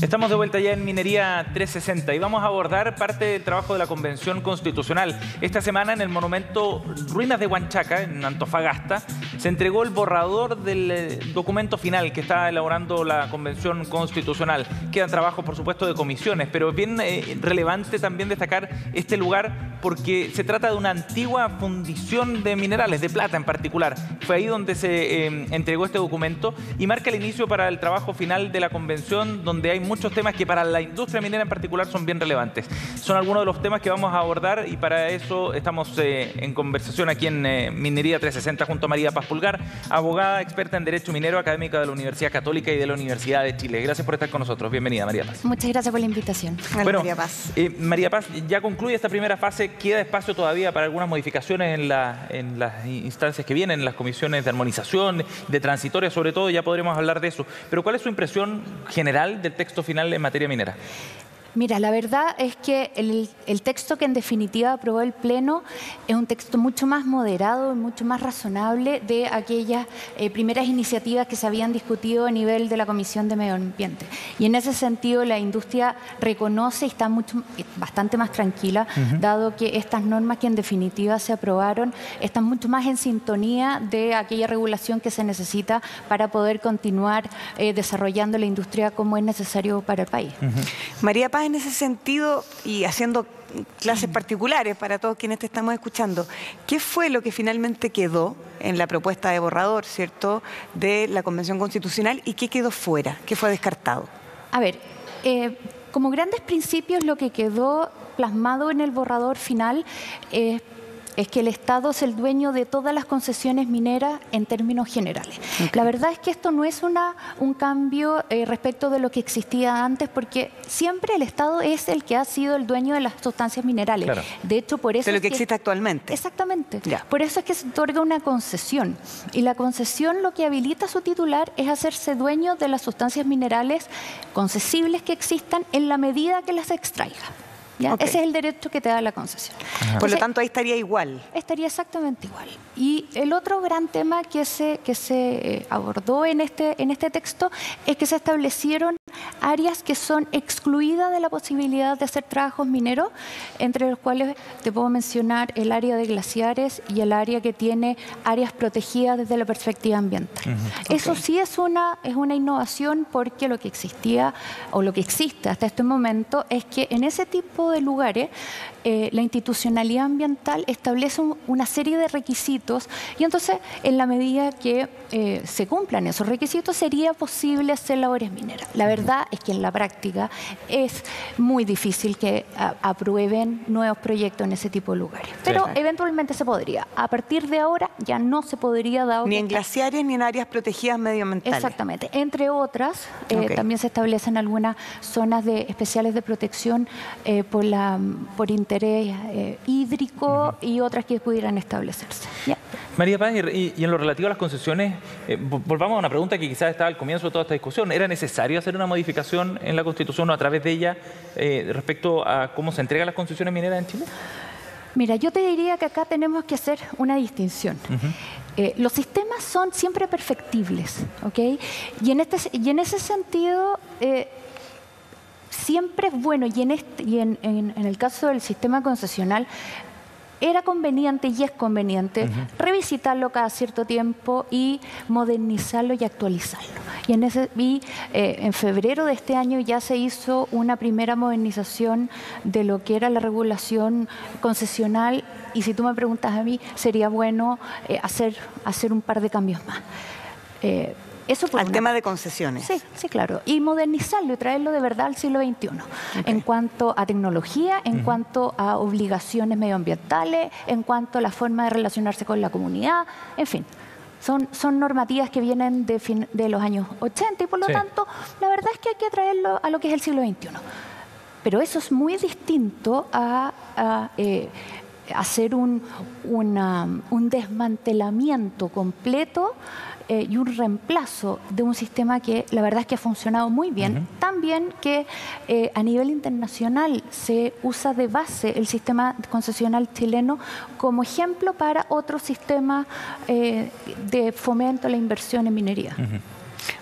Estamos de vuelta ya en Minería 360 y vamos a abordar parte del trabajo de la Convención Constitucional. Esta semana en el monumento Ruinas de Huanchaca, en Antofagasta, se entregó el borrador del documento final que está elaborando la Convención Constitucional. Quedan trabajos, por supuesto, de comisiones, pero es bien relevante también destacar este lugar porque se trata de una antigua fundición de minerales, de plata en particular. Fue ahí donde se entregó este documento y marca el inicio para el trabajo final de la Convención, donde hay muchos temas que para la industria minera en particular son bien relevantes. Son algunos de los temas que vamos a abordar y para eso estamos en conversación aquí en Minería 360 junto a María Paz Pulgar, abogada experta en Derecho Minero, académica de la Universidad Católica y de la Universidad de Chile. Gracias por estar con nosotros. Bienvenida, María Paz. Muchas gracias por la invitación. Bueno, María Paz. María Paz, ya concluye esta primera fase. Queda espacio todavía para algunas modificaciones en las instancias que vienen, en las comisiones de armonización, de transitoria sobre todo, ya podremos hablar de eso. Pero ¿cuál es su impresión general del texto final en materia minera? Mira, la verdad es que el texto que en definitiva aprobó el Pleno es un texto mucho más moderado y mucho más razonable de aquellas primeras iniciativas que se habían discutido a nivel de la Comisión de Medio Ambiente. Y en ese sentido la industria reconoce y está bastante más tranquila, dado que estas normas que en definitiva se aprobaron están mucho más en sintonía de aquella regulación que se necesita para poder continuar desarrollando la industria como es necesario para el país. María Paz, en ese sentido, y haciendo clases particulares para todos quienes te estamos escuchando, ¿qué fue lo que finalmente quedó en la propuesta de borrador, ¿cierto?, de la Convención Constitucional y qué quedó fuera, qué fue descartado? A ver, como grandes principios lo que quedó plasmado en el borrador final es que el Estado es el dueño de todas las concesiones mineras en términos generales. Okay. La verdad es que esto no es un cambio respecto de lo que existía antes, porque siempre el Estado es el que ha sido el dueño de las sustancias minerales. Claro. De hecho, por eso de lo que existe actualmente. Exactamente. Ya. Por eso es que se otorga una concesión. Y la concesión lo que habilita a su titular es hacerse dueño de las sustancias minerales concesibles que existan en la medida que las extraiga. ¿Ya? Okay. Ese es el derecho que te da la concesión. Por lo tanto, ahí estaría igual. Estaría exactamente igual. Y el otro gran tema que se abordó en este texto es que se establecieron áreas que son excluidas de la posibilidad de hacer trabajos mineros, entre los cuales te puedo mencionar el área de glaciares y el área que tiene áreas protegidas desde la perspectiva ambiental. Okay. Eso sí es una innovación, porque lo que existía o lo que existe hasta este momento es que en ese tipo de lugares la institucionalidad ambiental establece una serie de requisitos y entonces en la medida que se cumplan esos requisitos sería posible hacer labores mineras. La verdad es que en la práctica es muy difícil que aprueben nuevos proyectos en ese tipo de lugares, pero sí, eventualmente se podría. A partir de ahora ya no se podría dar ni en glaciares ni en áreas protegidas medioambientales. Exactamente. Entre otras, okay, también se establecen algunas zonas especiales de protección por interés hídrico y otras que pudieran establecerse. ¿Ya? María Paz, y en lo relativo a las concesiones, volvamos a una pregunta que quizás estaba al comienzo de toda esta discusión. ¿Era necesario hacer una modificación en la Constitución o a través de ella respecto a cómo se entregan las concesiones mineras en Chile? Mira, yo te diría que acá tenemos que hacer una distinción. Los sistemas son siempre perfectibles, ¿ok? Y en ese sentido siempre es bueno, y en el caso del sistema concesional era conveniente y es conveniente revisitarlo cada cierto tiempo y modernizarlo y actualizarlo. Y en febrero de este año ya se hizo una primera modernización de lo que era la regulación concesional, y si tú me preguntas a mí, sería bueno hacer un par de cambios más. Eso al tema de concesiones. Sí, claro. Y modernizarlo y traerlo de verdad al siglo XXI. Okay. En cuanto a tecnología, en cuanto a obligaciones medioambientales, en cuanto a la forma de relacionarse con la comunidad, en fin. Son normativas que vienen de los años 80 y por lo tanto, la verdad es que hay que traerlo a lo que es el siglo XXI. Pero eso es muy distinto a hacer un desmantelamiento completo y un reemplazo de un sistema que la verdad es que ha funcionado muy bien. También que a nivel internacional se usa de base el sistema concesional chileno como ejemplo para otros sistemas de fomento a la inversión en minería.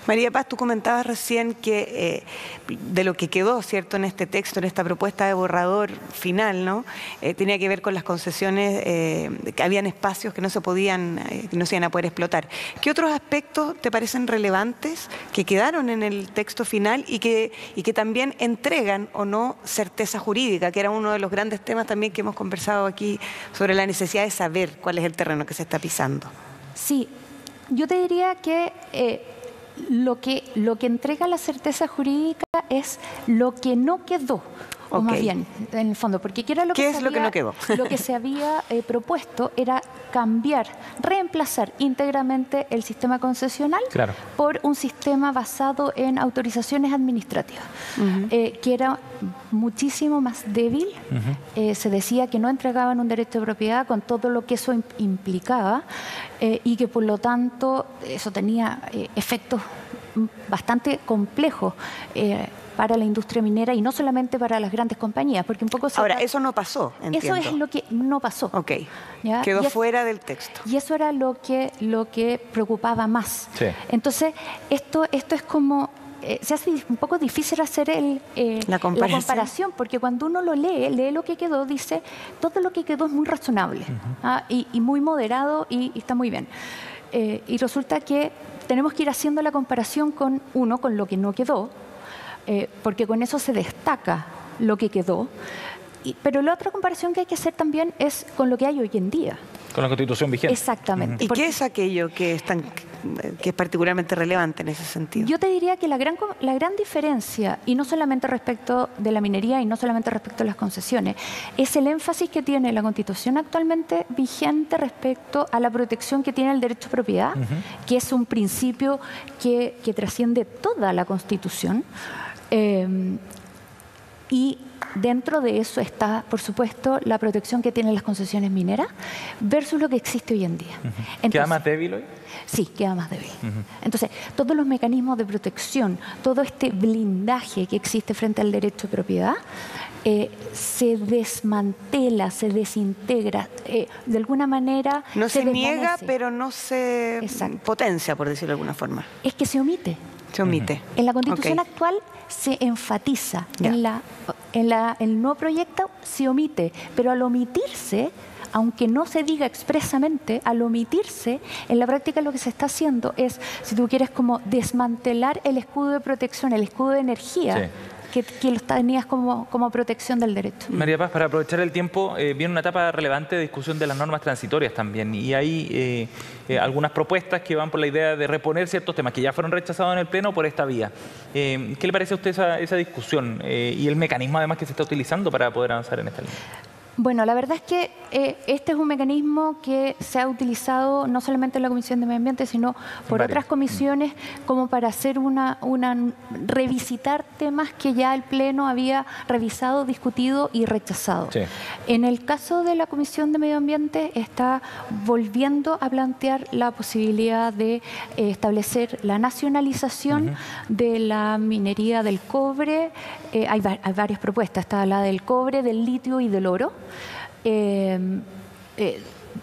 María Paz, tú comentabas recién que de lo que quedó, ¿cierto?, en este texto, en esta propuesta de borrador final, ¿no? Tenía que ver con las concesiones, que habían espacios que no se podían, que no se iban a poder explotar. ¿Qué otros aspectos te parecen relevantes que quedaron en el texto final y que también entregan o no certeza jurídica, que era uno de los grandes temas también que hemos conversado aquí sobre la necesidad de saber cuál es el terreno que se está pisando? Sí, yo te diría que lo que entrega la certeza jurídica es lo que no quedó, o más bien, en el fondo, porque ¿qué era lo que lo que no quedó? Lo que se había propuesto era cambiar, reemplazar íntegramente el sistema concesional por un sistema basado en autorizaciones administrativas, que era muchísimo más débil. Se decía que no entregaban un derecho de propiedad con todo lo que eso implicaba, y que por lo tanto eso tenía efectos bastante complejos para la industria minera y no solamente para las grandes compañías, porque un poco... Ahora, eso no pasó, entiendo. Eso es lo que no pasó. Ok, ¿ya? Quedó fuera del texto. Y eso era lo que preocupaba más. Sí. Entonces, esto es como... se hace un poco difícil hacer la comparación, porque cuando uno lo lee lo que quedó, dice, todo lo que quedó es muy razonable, y muy moderado y está muy bien. Y resulta que tenemos que ir haciendo la comparación con lo que no quedó, porque con eso se destaca lo que quedó. Pero la otra comparación que hay que hacer también es con lo que hay hoy en día. Con la Constitución vigente. Exactamente. ¿Y qué es aquello que es particularmente relevante en ese sentido? Yo te diría que la gran diferencia, y no solamente respecto de la minería y no solamente respecto a las concesiones, es el énfasis que tiene la Constitución actualmente vigente respecto a la protección que tiene el derecho a propiedad, que es un principio que trasciende toda la Constitución. Y dentro de eso está, por supuesto, la protección que tienen las concesiones mineras versus lo que existe hoy en día. Entonces, ¿queda más débil hoy? Sí, queda más débil. Entonces, todos los mecanismos de protección, todo este blindaje que existe frente al derecho de propiedad, se desmantela, se desintegra, de alguna manera... No se niega, pero no se potencia, por decirlo de alguna forma. Es que se omite. Se omite. En la Constitución actual se enfatiza, en el nuevo proyecto se omite, pero al omitirse, aunque no se diga expresamente, al omitirse, en la práctica lo que se está haciendo es, si tú quieres, como desmantelar el escudo de protección, el escudo de energía, que lo tenías como protección del derecho. María Paz, para aprovechar el tiempo, viene una etapa relevante de discusión de las normas transitorias también, y hay algunas propuestas que van por la idea de reponer ciertos temas que ya fueron rechazados en el Pleno por esta vía. ¿Qué le parece a usted esa discusión y el mecanismo además que se está utilizando para poder avanzar en esta línea? Bueno, la verdad es que este es un mecanismo que se ha utilizado no solamente en la Comisión de Medio Ambiente, sino por otras comisiones, como para hacer revisitar temas que ya el Pleno había revisado, discutido y rechazado. Sí. En el caso de la Comisión de Medio Ambiente está volviendo a plantear la posibilidad de establecer la nacionalización de la minería del cobre. Hay varias propuestas, está la del cobre, del litio y del oro.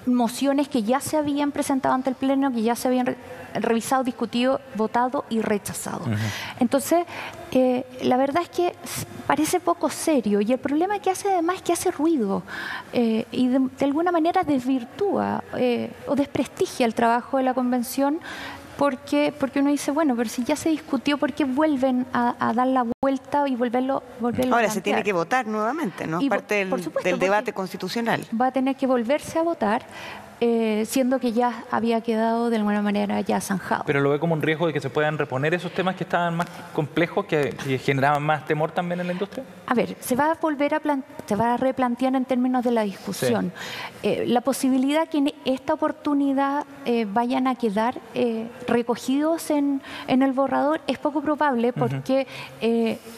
Mociones que ya se habían presentado ante el Pleno, que ya se habían revisado, discutido, votado y rechazado. Entonces, la verdad es que parece poco serio, y el problema que hace además es que hace ruido y de alguna manera desvirtúa o desprestigia el trabajo de la Convención. Porque uno dice, bueno, pero si ya se discutió, ¿por qué vuelven a dar la vuelta y volverlo Ahora se tiene que votar nuevamente, ¿no? Es parte del debate constitucional. Va a tener que volverse a votar, siendo que ya había quedado de alguna manera ya zanjado. ¿Pero lo ve como un riesgo de que se puedan reponer esos temas que estaban más complejos, que generaban más temor también en la industria? A ver, se va a replantear en términos de la discusión. La posibilidad que en esta oportunidad vayan a quedar recogidos en el borrador es poco probable, porque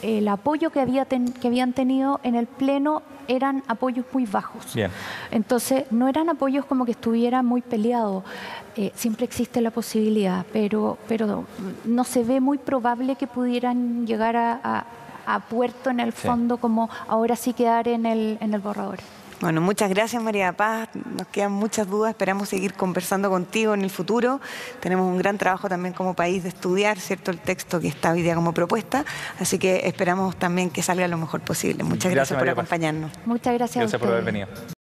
el apoyo que habían tenido en el Pleno eran apoyos muy bajos. Bien. Entonces, no eran apoyos como que estuvieran muy peleados. Siempre existe la posibilidad, pero no se ve muy probable que pudieran llegar a puerto en el fondo, como ahora sí quedar en el borrador. Bueno, muchas gracias, María Paz. Nos quedan muchas dudas. Esperamos seguir conversando contigo en el futuro. Tenemos un gran trabajo también como país de estudiar, ¿cierto?, el texto que está hoy día como propuesta. Así que esperamos también que salga lo mejor posible. Muchas gracias por acompañarnos. Muchas gracias a Gracias por haber ustedes. venido.